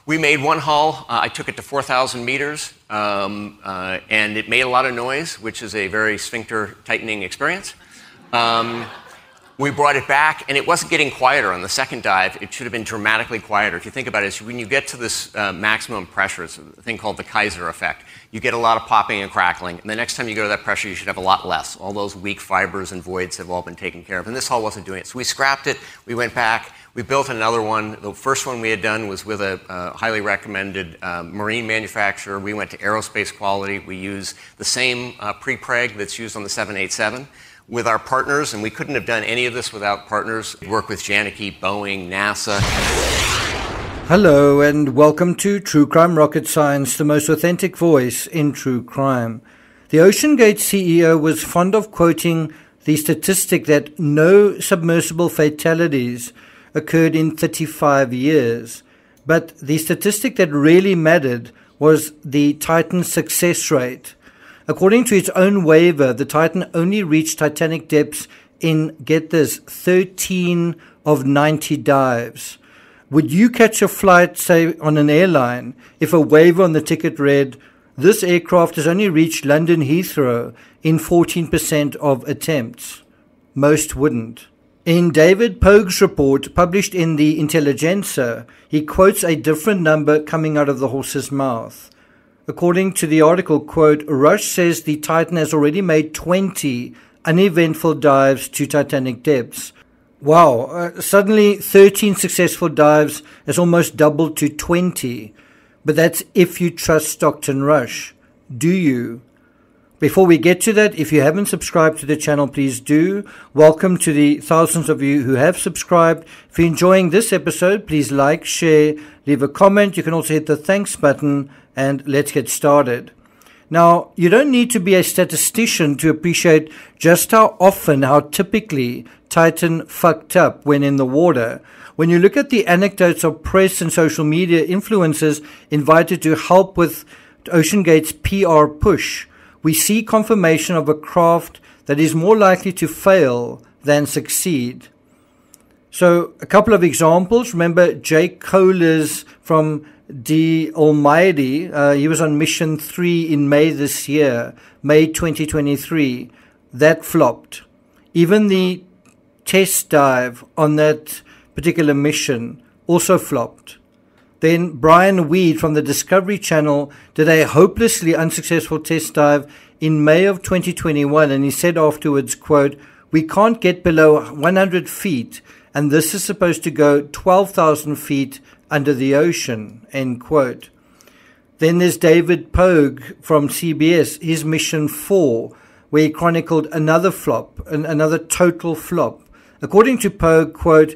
We made one hull. I took it to 4,000 meters, and it made a lot of noise, which is a very sphincter tightening experience. We brought it back, and it wasn't getting quieter on the second dive. It should have been dramatically quieter. If you think about it, when you get to this maximum pressure, it's a thing called the Kaiser effect. You get a lot of popping and crackling, and the next time you go to that pressure, you should have a lot less. All those weak fibers and voids have all been taken care of, and this hull wasn't doing it. So we scrapped it. We went back. We built another one. The first one we had done was with a highly recommended marine manufacturer. We went to aerospace quality. We use the same pre-preg that's used on the 787. With our partners, and we couldn't have done any of this without partners. We work with Janicki, Boeing, NASA. Hello and welcome to True Crime Rocket Science, the most authentic voice in true crime. The OceanGate CEO was fond of quoting the statistic that no submersible fatalities occurred in 35 years. But the statistic that really mattered was the Titan success rate. According to its own waiver, the Titan only reached Titanic depths in, get this, 13 of 90 dives. Would you catch a flight, say, on an airline, if a waiver on the ticket read, this aircraft has only reached London Heathrow in 14% of attempts? Most wouldn't. In David Pogue's report, published in the Intelligencer, he quotes a different number coming out of the horse's mouth. According to the article, quote, Rush says the Titan has already made 20 uneventful dives to Titanic depths. Wow, suddenly 13 successful dives has almost doubled to 20. But that's if you trust Stockton Rush. Do you? Before we get to that, if you haven't subscribed to the channel, please do. Welcome to the thousands of you who have subscribed. If you're enjoying this episode, please like, share, leave a comment. You can also hit the thanks button, and let's get started. Now, you don't need to be a statistician to appreciate just how often, how typically Titan fucked up when in the water. When you look at the anecdotes of press and social media influencers invited to help with OceanGate's PR push, we see confirmation of a craft that is more likely to fail than succeed. So, a couple of examples. Remember Jake Kohler's from The Almighty. He was on mission 3 in May this year, May 2023. That flopped. Even the test dive on that particular mission also flopped. Then Brian Weed from the Discovery Channel did a hopelessly unsuccessful test dive in May of 2021, and he said afterwards, quote, we can't get below 100 feet, and this is supposed to go 12,000 feet under the ocean, end quote. Then there's David Pogue from CBS, his mission 4, where he chronicled another flop, another total flop. According to Pogue, quote,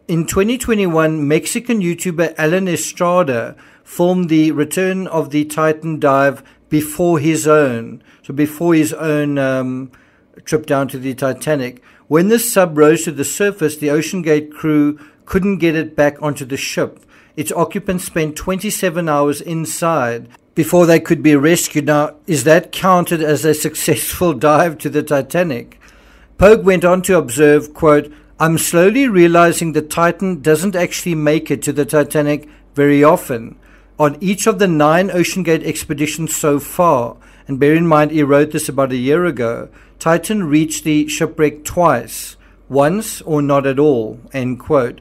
in 2021, Mexican YouTuber Alan Estrada filmed the return of the Titan dive before his own trip down to the Titanic. When the sub rose to the surface, the OceanGate crew couldn't get it back onto the ship. Its occupants spent 27 hours inside before they could be rescued. Now, is that counted as a successful dive to the Titanic? Pogue went on to observe, quote, I'm slowly realizing the Titan doesn't actually make it to the Titanic very often. On each of the 9 OceanGate expeditions so far, and bear in mind he wrote this about a year ago, Titan reached the shipwreck twice, once or not at all, end quote.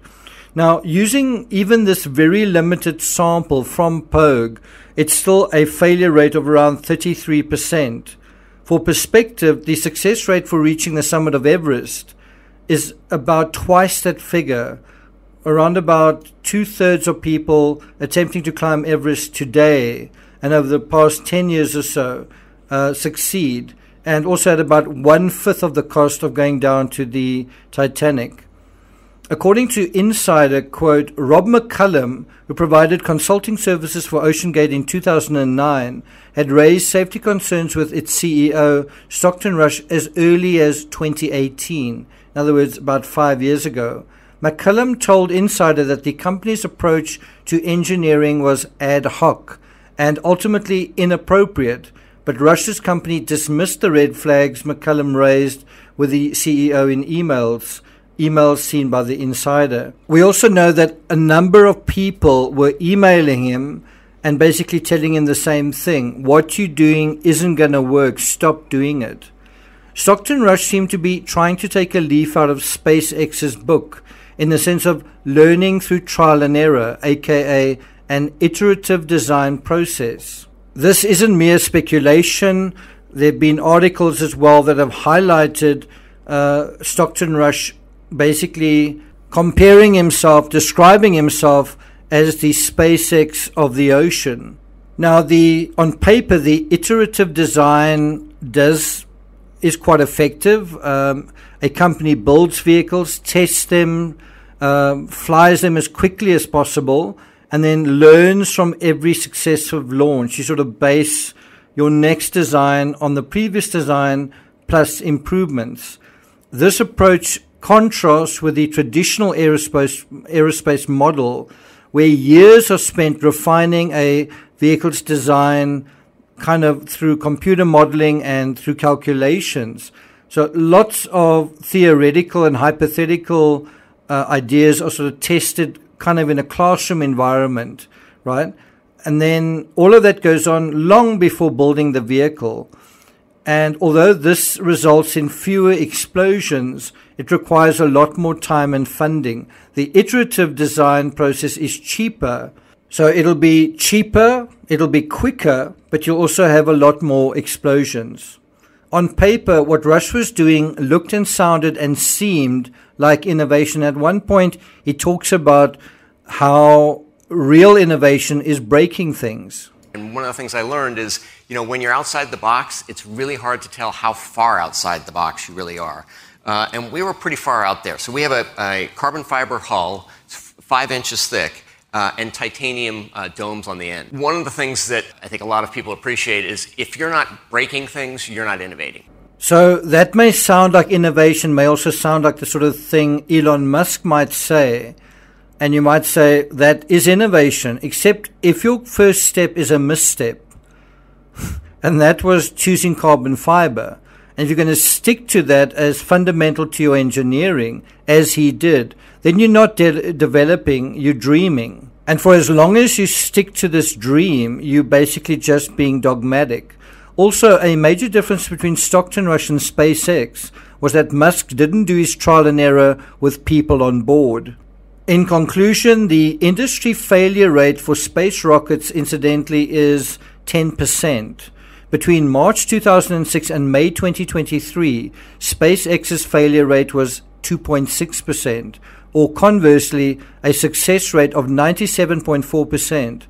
Now, using even this very limited sample from Pogue, it's still a failure rate of around 33%. For perspective, the success rate for reaching the summit of Everest is about twice that figure. Around about 2/3 of people attempting to climb Everest today and over the past 10 years or so succeed, and also at about 1/5 of the cost of going down to the Titanic. According to Insider, quote, Rob McCullum, who provided consulting services for OceanGate in 2009, had raised safety concerns with its CEO, Stockton Rush, as early as 2018. In other words, about 5 years ago. McCullum told Insider that the company's approach to engineering was ad hoc and ultimately inappropriate, but Rush's company dismissed the red flags McCullum raised with the CEO in emails emails seen by the insider. We also know that a number of people were emailing him and basically telling him the same thing. What you're doing isn't going to work. Stop doing it. Stockton Rush seemed to be trying to take a leaf out of SpaceX's book in the sense of learning through trial and error, aka an iterative design process. This isn't mere speculation. There have been articles as well that have highlighted Stockton Rush basically comparing himself, describing himself as the SpaceX of the ocean. Now, on paper, the iterative design is quite effective. A company builds vehicles, tests them, flies them as quickly as possible, and then learns from every successive launch. You sort of base your next design on the previous design plus improvements. This approach contrasts with the traditional aerospace model, where years are spent refining a vehicle's design kind of through computer modeling and through calculations. So lots of theoretical and hypothetical ideas are sort of tested kind of in a classroom environment, right? And then all of that goes on long before building the vehicle. And although this results in fewer explosions, it requires a lot more time and funding. The iterative design process is cheaper. So it'll be cheaper, it'll be quicker, but you'll also have a lot more explosions. On paper, what Rush was doing looked and sounded and seemed like innovation. At one point, he talks about how real innovation is breaking things. And one of the things I learned is, when you're outside the box, it's really hard to tell how far outside the box you really are. And we were pretty far out there. So we have a carbon fiber hull, it's 5 inches thick, and titanium domes on the end. One of the things that I think a lot of people appreciate is if you're not breaking things, you're not innovating. So that may sound like innovation, may also sound like the sort of thing Elon Musk might say. And you might say that is innovation, except if your first step is a misstep, and that was choosing carbon fiber. And if you're going to stick to that as fundamental to your engineering, as he did, then you're not developing, you're dreaming. And for as long as you stick to this dream, you're basically just being dogmatic. Also, a major difference between Stockton Rush and SpaceX was that Musk didn't do his trial and error with people on board. In conclusion, the industry failure rate for space rockets, incidentally, is 10%. Between March 2006 and May 2023, SpaceX's failure rate was 2.6%, or conversely, a success rate of 97.4%.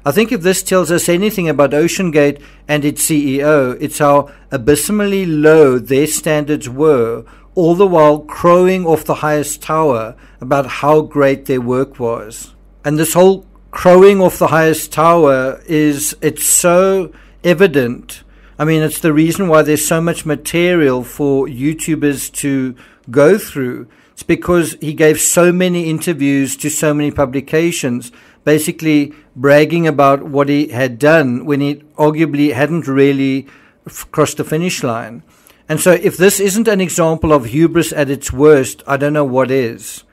I think if this tells us anything about OceanGate and its CEO, it's how abysmally low their standards were, all the while crowing off the highest tower about how great their work was. And this whole crowing off the highest tower it's so evident. I mean, it's the reason why there's so much material for YouTubers to go through. It's because he gave so many interviews to so many publications, basically bragging about what he had done when he arguably hadn't really crossed the finish line. And so if this isn't an example of hubris at its worst, I don't know what is.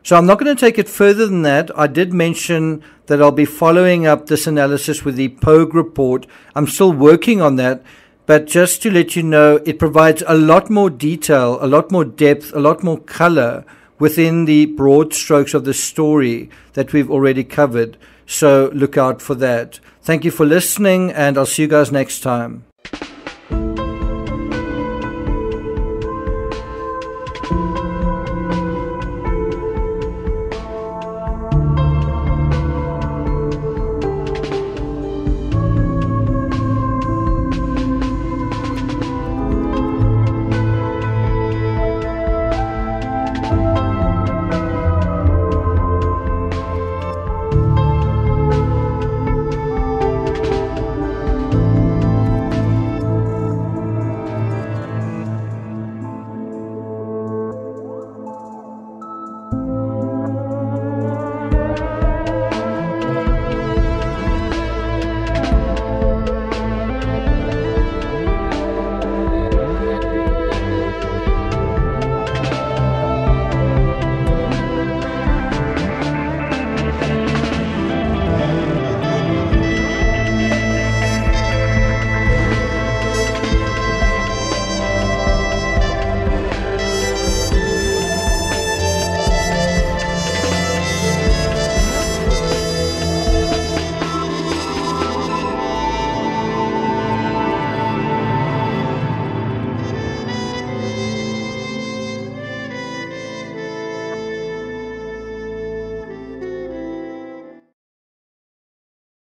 So I'm not going to take it further than that. I did mention that I'll be following up this analysis with the Pogue report. I'm still working on that, but just to let you know, it provides a lot more detail, a lot more depth, a lot more color within the broad strokes of the story that we've already covered. So look out for that. Thank you for listening, and I'll see you guys next time.